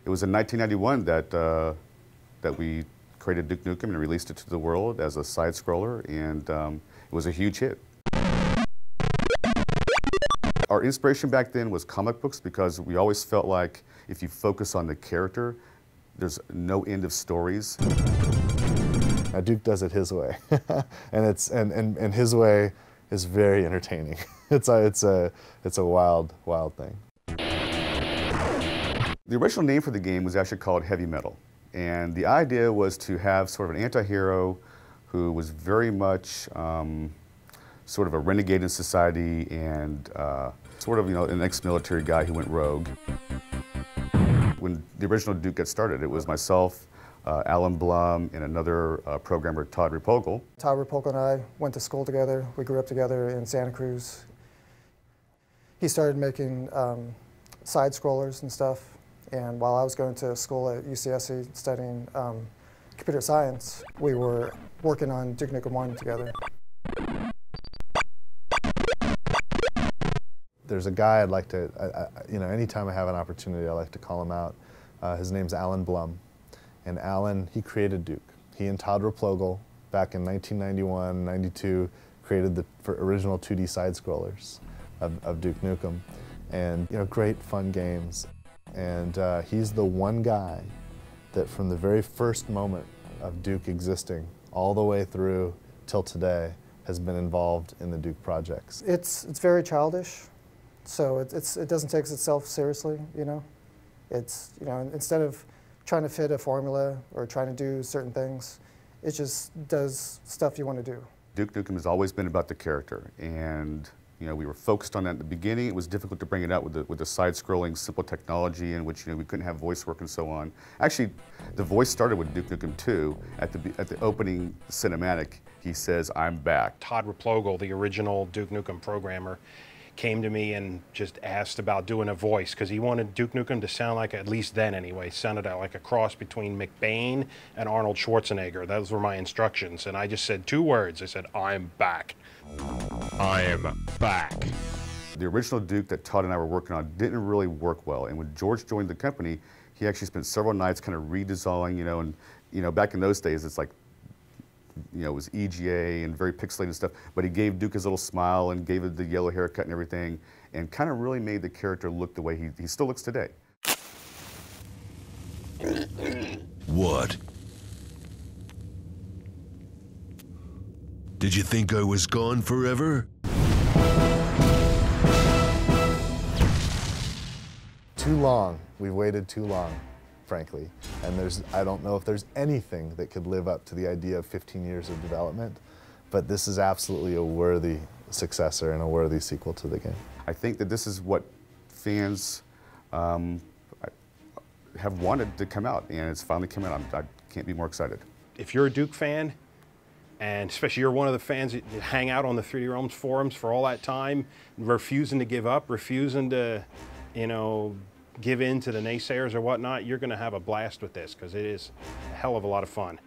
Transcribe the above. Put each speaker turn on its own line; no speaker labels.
It was in 1991 that we created Duke Nukem and released it to the world as a side-scroller, and it was a huge hit. Our inspiration back then was comic books because we always felt like if you focus on the character, there's no end of stories.
Duke does it his way, and his way is very entertaining. It's a wild thing.
The original name for the game was actually called Heavy Metal, and the idea was to have sort of an anti-hero who was very much sort of a renegade in society and sort of, an ex-military guy who went rogue. When the original Duke got started, it was myself, Alan Blum, and another programmer, Todd Repogel.
Todd Repogel and I went to school together. We grew up together in Santa Cruz. He started making side-scrollers and stuff, and while I was going to school at UCSC studying computer science, we were working on Duke Nukem 1 together.
There's a guy I'd like to, anytime I have an opportunity, I like to call him out. His name's Alan Blum. And Alan, he created Duke. He and Todd Repogel, back in 1991, 92, created the original 2D side-scrollers of Duke Nukem. And, great fun games. And he's the one guy that from the very first moment of Duke existing, all the way through till today, has been involved in the Duke projects.
It's very childish, so it doesn't take itself seriously, It's, instead of trying to fit a formula or trying to do certain things, it just does stuff you want to do.
Duke Nukem has always been about the character, and we were focused on that at the beginning. It was difficult to bring it out with the side-scrolling, simple technology in which we couldn't have voice work and so on. Actually, the voice started with Duke Nukem 2. At the opening cinematic, he says, "I'm back."
Todd Repogel, the original Duke Nukem programmer, came to me and just asked about doing a voice because he wanted Duke Nukem to sound like, at least then anyway, sounded like a cross between McBain and Arnold Schwarzenegger. Those were my instructions, and I just said 2 words. I said, "I'm back." I'm back.
The original Duke that Todd and I were working on didn't really work well, and when George joined the company, he actually spent several nights kind of redesigning, and back in those days, it's like, it was EGA and very pixelated stuff, but he gave Duke his little smile and gave it the yellow haircut and everything, and kind of really made the character look the way he still looks today.
What? Did you think I was gone forever?
Too long. We've waited too long, frankly. And I don't know if there's anything that could live up to the idea of 15 years of development, but this is absolutely a worthy successor and a worthy sequel to the game.
I think that this is what fans have wanted to come out, and it's finally come out. I can't be more excited.
If you're a Duke fan, and especially you're one of the fans that hang out on the 3D Realms forums for all that time, refusing to give up, refusing to, give in to the naysayers or whatnot, you're going to have a blast with this because it is a hell of a lot of fun.